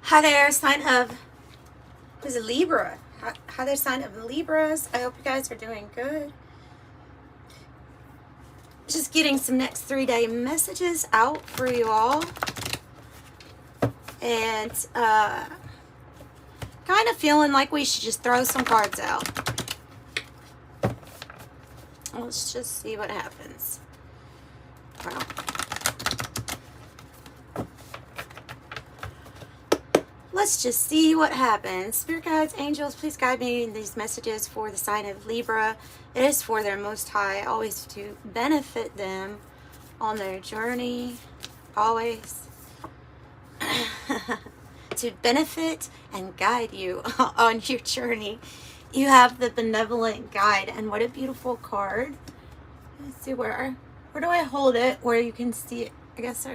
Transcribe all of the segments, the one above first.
Hi there, sign of, is it Libra? Hi there, sign of Libras. I hope you guys are doing good. Just getting some next 3-day messages out for you all. And kind of feeling like we should just throw some cards out. Let's just see what happens. Wow. Let's just see what happens. Spirit guides, angels, please guide me in these messages for the sign of Libra. It is for their Most High, always to benefit them on their journey, always to benefit and guide you on your journey. You have the benevolent guide, and what a beautiful card. Let's see, where do I hold it where you can see it? I guess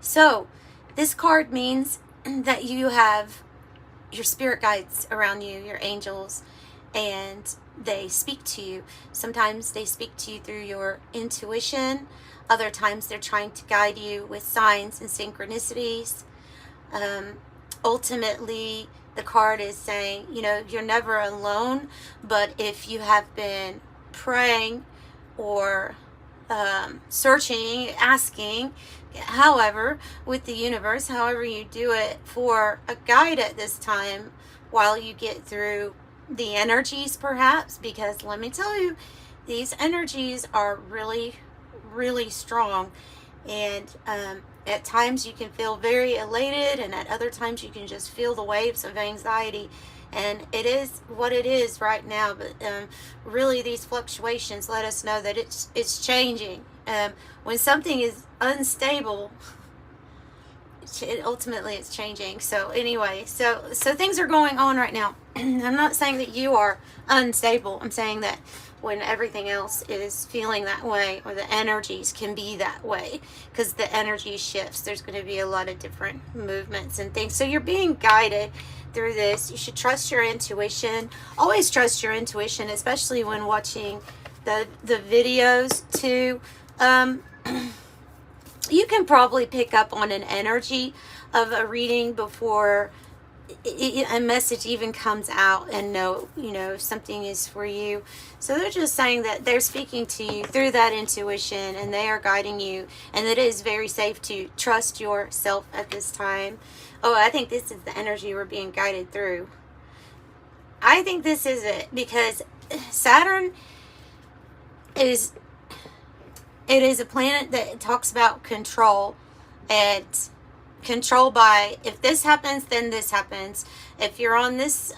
so this card means that you have your spirit guides around you, your angels, and they speak to you. Sometimes they speak to you through your intuition. Other times they're trying to guide you with signs and synchronicities. Ultimately, the card is saying, you know, you're never alone, but if you have been praying or searching, asking, however, with the universe, however you do it, for a guide at this time while you get through the energies, perhaps, because let me tell you, these energies are really, really strong. And at times you can feel very elated, and at other times you can just feel the waves of anxiety. And it is what it is right now, but really these fluctuations let us know that it's changing. When something is unstable, ultimately it's changing. So anyway, so things are going on right now. I'm not saying that you are unstable. I'm saying that when everything else is feeling that way, or the energies can be that way, because the energy shifts, there's going to be a lot of different movements and things. So you're being guided through this. You should trust your intuition. Always trust your intuition, especially when watching the videos too. You can probably pick up on an energy of a reading before a message even comes out, and know, you know, something is for you. So they're just saying that they're speaking to you through that intuition, and they are guiding you, and it is very safe to trust yourself at this time. Oh, I think this is the energy we're being guided through. I think this is it, because Saturn is a planet that talks about control, and control by, if this happens, then this happens. If you're on this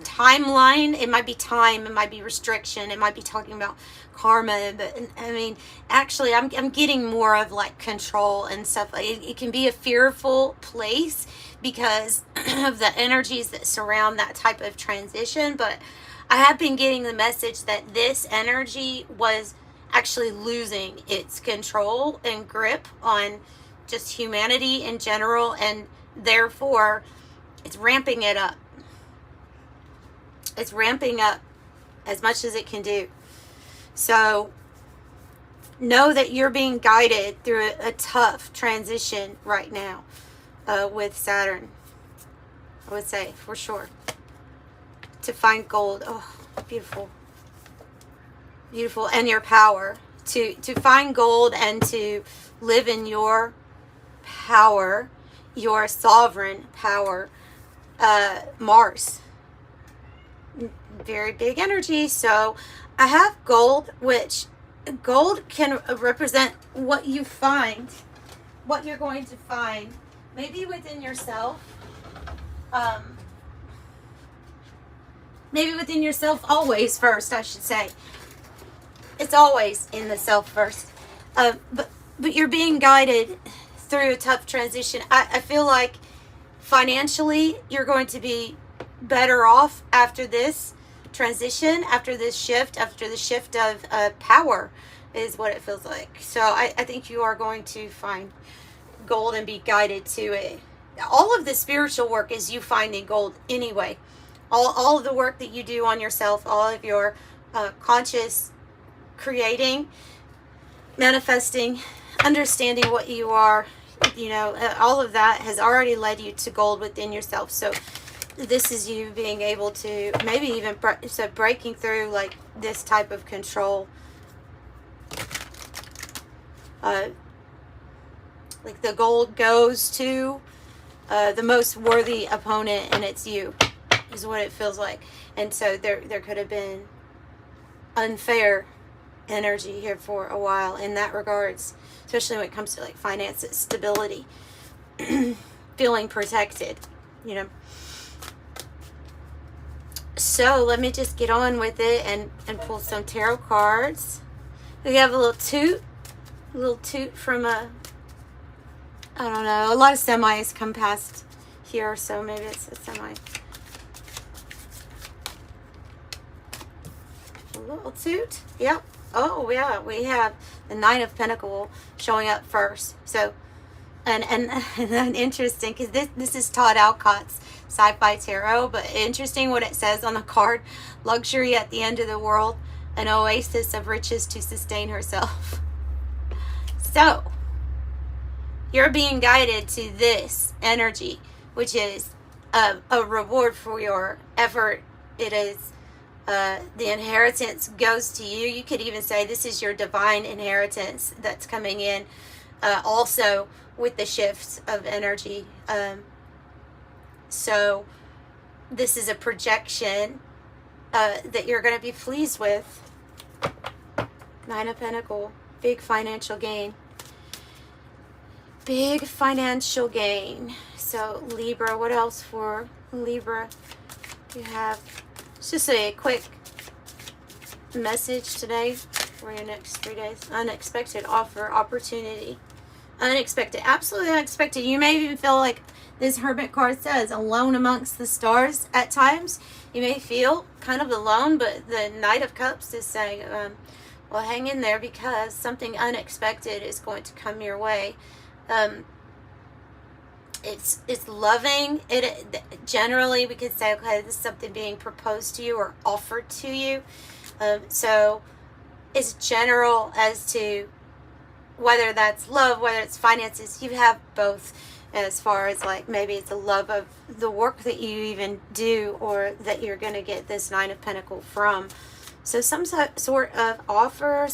timeline, it might be time, it might be restriction, it might be talking about karma, but I mean, actually I'm getting more of like control and stuff. It can be a fearful place because of the energies that surround that type of transition, but I have been getting the message that this energy was actually losing its control and grip on just humanity in general, and therefore it's ramping it up. It's ramping up as much as it can do. So know that you're being guided through a tough transition right now with Saturn, I would say, for sure. To find gold. Oh, beautiful. Beautiful. And your power. To find gold and to live in your power, your sovereign power. Mars. Very big energy. So I have gold, which gold can represent what you find, what you're going to find, maybe within yourself. Maybe within yourself always first, I should say. It's always in the self first. But you're being guided through a tough transition. I feel like financially you're going to be better off after this transition, after this shift, after the shift of power is what it feels like. So I think you are going to find gold and be guided to it. All of the spiritual work is you finding gold anyway. All of the work that you do on yourself, all of your conscious creating, manifesting, understanding what you are, you know, all of that has already led you to gold within yourself. So this is you being able to maybe even breaking through like this type of control, like the gold goes to the most worthy opponent, and it's you, is what it feels like. And so there could have been unfair energy here for a while in that regards, especially when it comes to like finances, stability, feeling protected, you know. So let me just get on with it and pull some tarot cards. We have a little toot from I don't know, a lot of semis come past here, so maybe it's a semi. A little toot, yep. Oh yeah, we have the Nine of Pentacles showing up first. So, and interesting, because this is Todd Alcott's Sci-Fi Tarot, but interesting what it says on the card: luxury at the end of the world, an oasis of riches to sustain herself. So, you're being guided to this energy, which is a reward for your effort. It is the inheritance goes to you. You could even say this is your divine inheritance that's coming in, also with the shifts of energy. So this is a projection that you're going to be pleased with. Nine of Pentacles, big financial gain. Big financial gain. So Libra, what else for Libra? You have, it's just a quick message today for your next 3 days. Unexpected offer, opportunity. Unexpected, absolutely unexpected. You may even feel like this Hermit card says, alone amongst the stars at times. You may feel kind of alone, but the Knight of Cups is saying, well, hang in there, because something unexpected is going to come your way. It's loving. It generally, we could say, okay, this is something being proposed to you or offered to you. So it's general as to whether that's love, whether it's finances. You have both, as far as like maybe it's a love of the work that you even do, or that you're going to get this Nine of Pentacles from. So some sort of offer,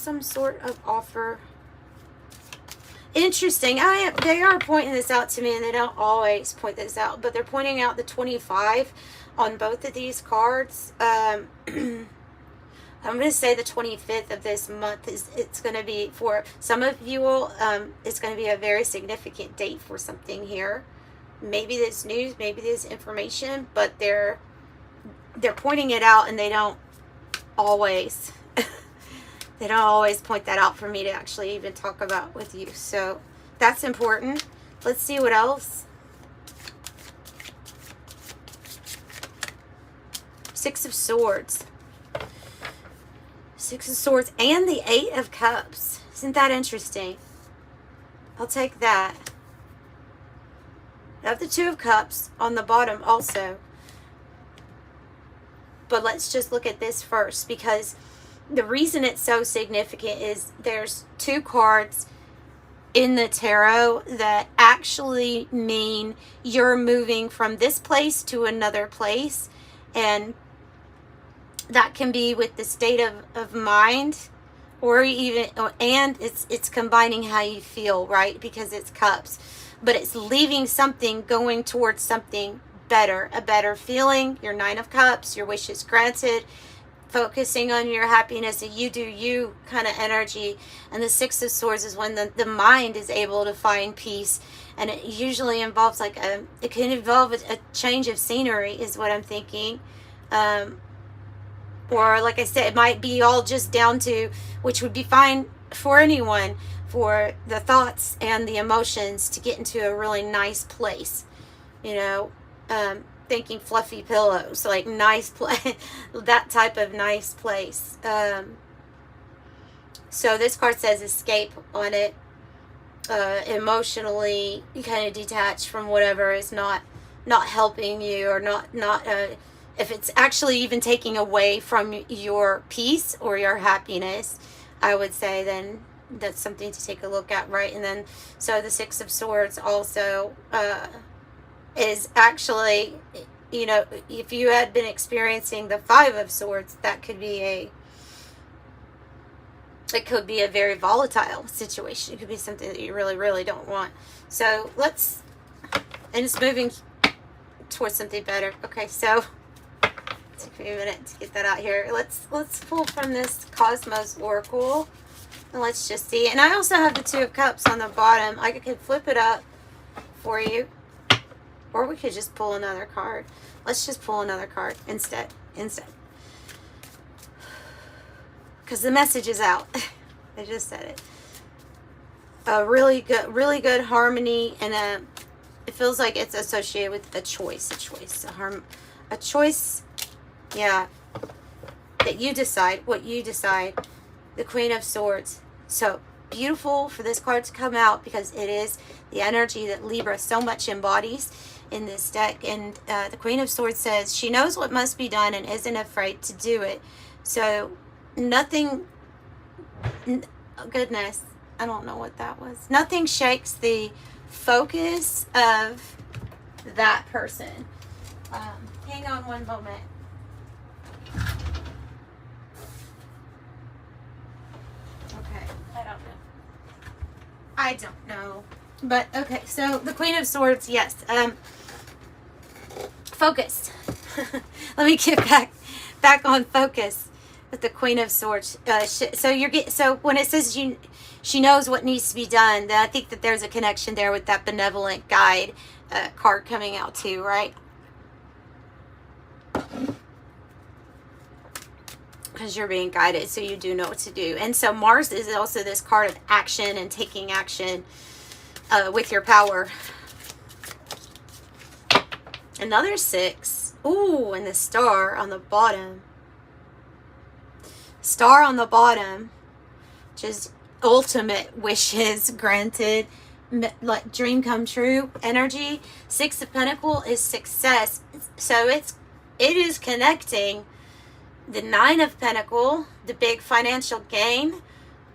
Interesting. They are pointing this out to me, and they don't always point this out, but they're pointing out the 25 on both of these cards. I'm going to say the 25th of this month it's going to be, for some of you all, it's going to be a very significant date for something here. Maybe this news, maybe this information, but they're pointing it out, and they don't always they don't always point that out for me to actually even talk about with you. So that's important. Let's see what else. Six of Swords. Six of Swords and the Eight of Cups. Isn't that interesting? I'll take that. I have the Two of Cups on the bottom also. But let's just look at this first, because the reason it's so significant is there's two cards in the tarot that actually mean you're moving from this place to another place. And that can be with the state of mind, or even, and it's combining how you feel, right? Because it's cups, but it's leaving something, going towards something better, a better feeling. Your Nine of Cups, your wishes granted, focusing on your happiness, a you do you kind of energy. And the Six of Swords is when the mind is able to find peace, and it usually involves like it can involve a change of scenery, is what I'm thinking. Or like I said, it might be all just down to, which would be fine for anyone, for the thoughts and the emotions to get into a really nice place, you know. Thinking fluffy pillows, like nice place, that type of nice place. So this card says escape on it. Emotionally, you kind of detach from whatever is not helping you, or not if it's actually even taking away from your peace or your happiness, I would say, then that's something to take a look at, right? And then, so the Six of Swords also is actually, you know, if you had been experiencing the Five of Swords, that could be it could be a very volatile situation. It could be something that you really, really don't want. So let's, and it's moving towards something better. Okay, so took me a minute to get that out here. Let's pull from this Cosmos Oracle. And let's just see. And I also have the Two of Cups on the bottom. I could flip it up for you. Or we could just pull another card. Let's just pull another card instead. Because the message is out. I just said it. A really good harmony, and it feels like it's associated with a choice. A choice, yeah. That you decide, what you decide. The Queen of Swords. So beautiful for this card to come out, because it is the energy that Libra so much embodies in this deck. And the Queen of Swords says she knows what must be done and isn't afraid to do it. So nothing, goodness, I don't know what that was. Nothing shakes the focus of that person. Hang on one moment. I don't know. But, okay, so the Queen of Swords, yes. Focus. Let me get back on focus with the Queen of Swords. So when it says she knows what needs to be done, then I think that there's a connection there with that benevolent guide card coming out too, right? Because you're being guided, so you do know what to do. And so Mars is also this card of action and taking action with your power. Another 6. Ooh, and the star on the bottom. Star on the bottom, just ultimate wishes granted, like dream come true energy. 6 of Pentacles is success. So it is connecting the 9 of Pentacles, the big financial gain,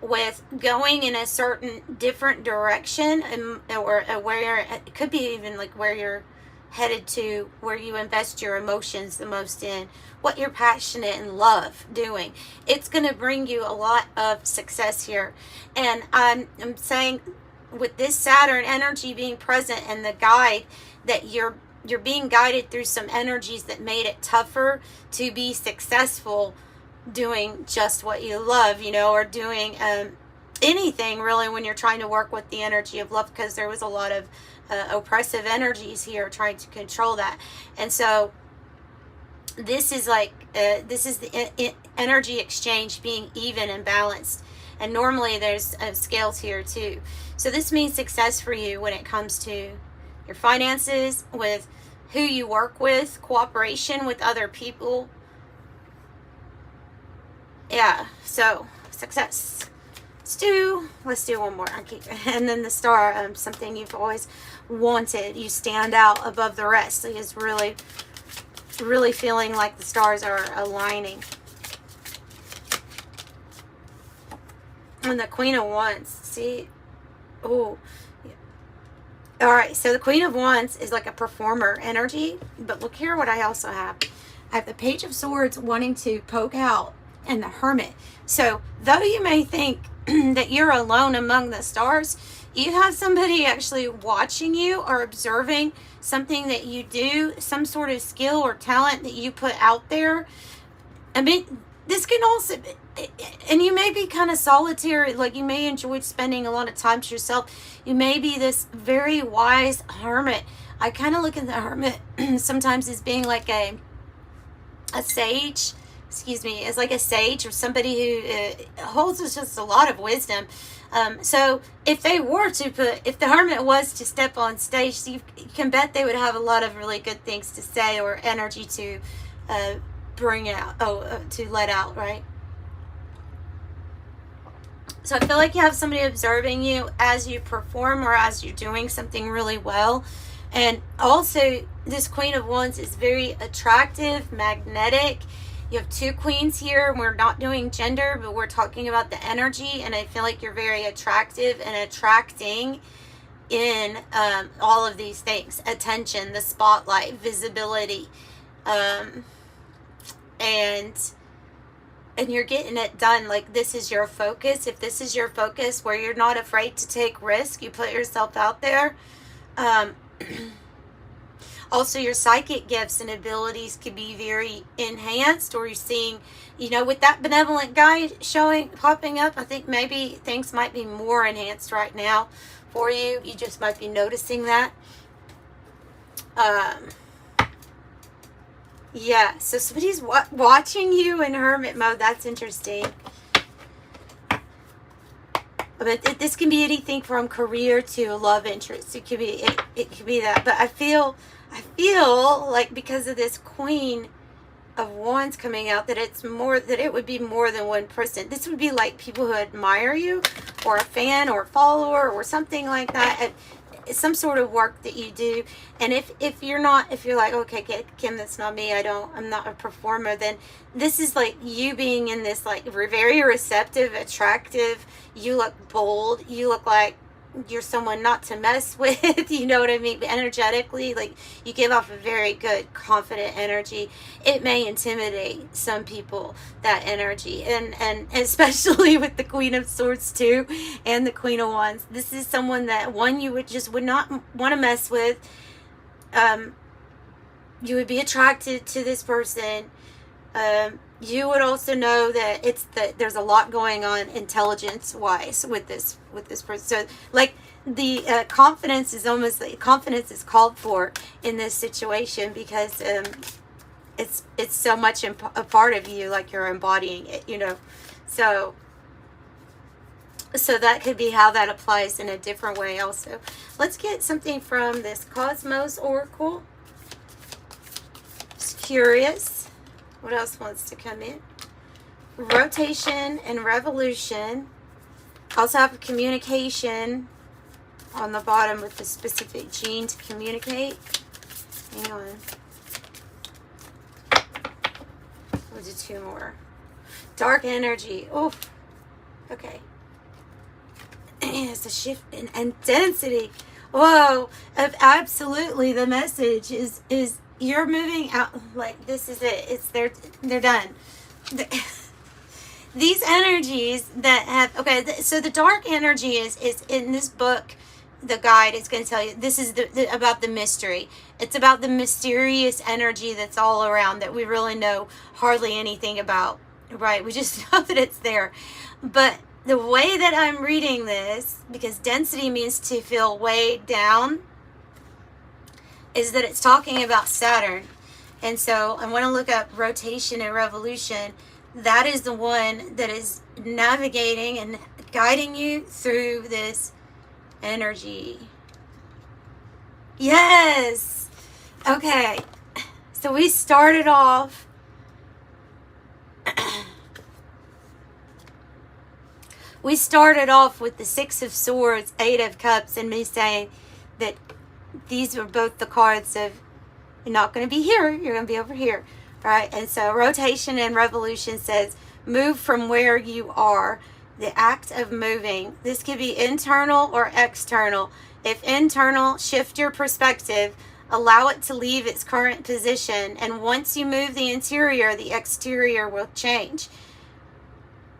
with going in a certain different direction, or where it could be even like where you're headed to, where you invest your emotions the most in, what you're passionate and love doing. It's going to bring you a lot of success here. And I'm saying with this Saturn energy being present and the guide, that you're being guided through some energies that made it tougher to be successful doing just what you love, you know, or doing anything really when you're trying to work with the energy of love, because there was a lot of oppressive energies here trying to control that. And so this is like, this is the energy exchange being even and balanced. And normally there's scales here too. So this means success for you when it comes to your finances, with who you work with, cooperation with other people. Yeah, so success. Let's do one more. And then the star, something you've always wanted. You stand out above the rest. It is really, really feeling like the stars are aligning. And the Queen of Wands, see? Oh, all right, so the Queen of Wands is like a performer energy, but look here what I also have. I have the Page of Swords wanting to poke out, and the Hermit. So though you may think that you're alone among the stars, you have somebody actually watching you or observing something that you do, some sort of skill or talent that you put out there. I mean, this can also, and you may be kind of solitary, like you may enjoy spending a lot of time to yourself. You may be this very wise hermit. I kind of look at the hermit sometimes as being like a sage, as like a sage, or somebody who holds just a lot of wisdom. So if they were to if the hermit was to step on stage, you can bet they would have a lot of really good things to say, or energy to bring out, to let out, right? So I feel like you have somebody observing you as you perform, or as you're doing something really well. And also, this Queen of Wands is very attractive, magnetic. You have two queens here, and we're not doing gender, but we're talking about the energy, and I feel like you're very attractive and attracting in all of these things. Attention, the spotlight, visibility, and you're getting it done. Like, this is your focus. If this is your focus where you're not afraid to take risk, you put yourself out there. Also, your psychic gifts and abilities could be very enhanced, or you're seeing, you know, with that benevolent guide popping up, I think maybe things might be more enhanced right now for you. You just might be noticing that. Yeah, so somebody's watching you in hermit mode. That's interesting. But this can be anything from career to love interest. It could be it could be that. But I feel like because of this Queen of Wands coming out, that it would be more than one person. This would be like people who admire you, or a fan, or a follower, or something like that. Some sort of work that you do. And if you're like, okay, Kim, that's not me, I'm not a performer, then this is like you being in this like very receptive, attractive, you look bold, you look like you're someone not to mess with, you know what I mean? But energetically, like, you give off a very good, confident energy. It may intimidate some people, that energy, and especially with the Queen of Swords too, and the Queen of Wands. This is someone that you would not want to mess with. You would be attracted to this person. You would also know that there's a lot going on intelligence wise with this person. So like the confidence is called for in this situation, because it's so much a part of you, like you're embodying it, you know. So that could be how that applies in a different way also. Let's get something from this Cosmos Oracle. Just curious. What else wants to come in? Rotation and revolution. Also have communication on the bottom with the specific gene to communicate. Hang on. We'll do two more. Dark energy. Oh, okay. It's a shift in density. Whoa. Absolutely. The message is you're moving out. Like, this is it. They're done. These energies that have, okay, so the dark energy is in this book. The guide is going to tell you this is about the mystery. It's about the mysterious energy that's all around that we really know hardly anything about, right? We just know that it's there. But the way that I'm reading this, because density means to feel weighed down, is that it's talking about Saturn. And so I want to look up rotation and revolution. That is the one that is navigating and guiding you through this energy. Yes. Okay. So we started off with the Six of Swords, Eight of Cups, and me saying that these were both the cards of, you're not going to be here, you're going to be over here, right? And so rotation and revolution says move from where you are, the act of moving. This could be internal or external. If internal, shift your perspective, allow it to leave its current position, and once you move the interior, the exterior will change.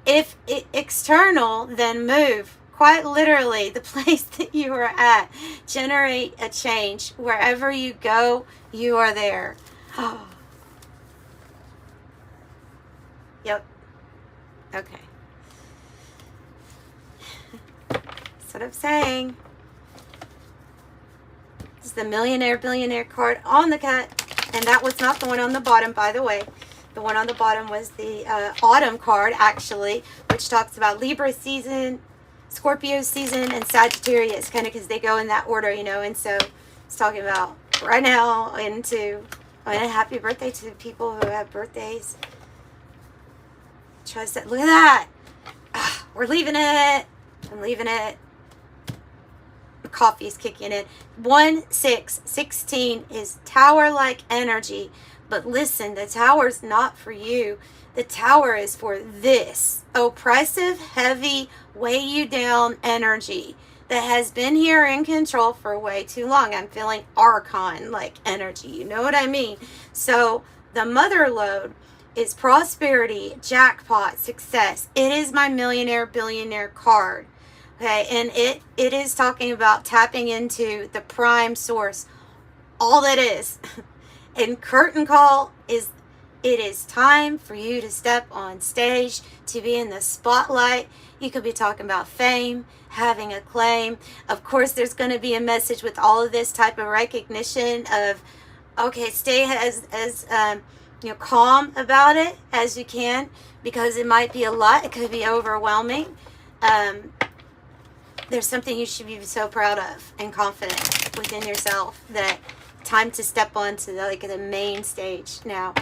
If external, then move. Quite literally, the place that you are at. Generate a change. Wherever you go, you are there. Oh. Yep. Okay. That's what I'm saying. This is the millionaire, billionaire card on the cut. And that was not the one on the bottom, by the way. The one on the bottom was the autumn card, actually, which talks about Libra season, Scorpio season, and Sagittarius, kind of because they go in that order, you know. And so it's talking about right now and a happy birthday to the people who have birthdays. Try to look at that. We're leaving it. I'm leaving it. The coffee's kicking in. 1, 6, 16 is tower-like energy, But listen, the tower's not for you. The tower is for this oppressive, heavy, weigh you down energy that has been here in control for way too long. I'm feeling Archon like energy. You know what I mean? So the mother lode is prosperity, jackpot, success. It is my millionaire, billionaire card. Okay, and it is talking about tapping into the prime source. All that is. And curtain call is, it is time for you to step on stage, to be in the spotlight. You could be talking about fame, having a claim. Of course, there's going to be a message with all of this type of recognition of, okay, stay as calm about it as you can, because it might be a lot. It could be overwhelming. There's something you should be so proud of and confident within yourself, that time to step onto the main stage now.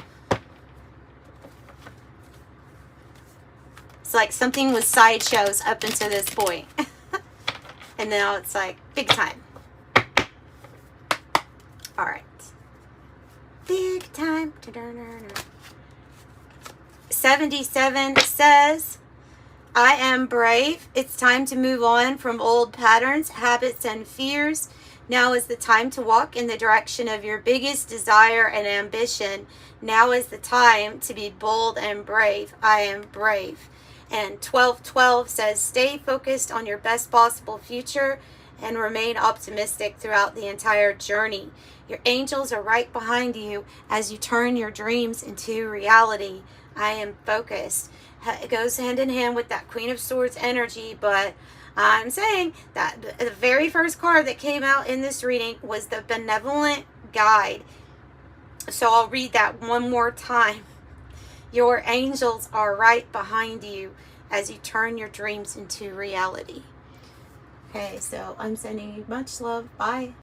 It's like something was sideshows up until this point. And now it's like big time. All right. Big time. 77 says, I am brave. It's time to move on from old patterns, habits, and fears. Now is the time to walk in the direction of your biggest desire and ambition. Now is the time to be bold and brave. I am brave. And 12:12 says, stay focused on your best possible future and remain optimistic throughout the entire journey. Your angels are right behind you as you turn your dreams into reality. I am focused. It goes hand in hand with that Queen of Swords energy, but I'm saying that the very first card that came out in this reading was the Benevolent Guide. So I'll read that one more time. Your angels are right behind you as you turn your dreams into reality. Okay, so I'm sending you much love. Bye.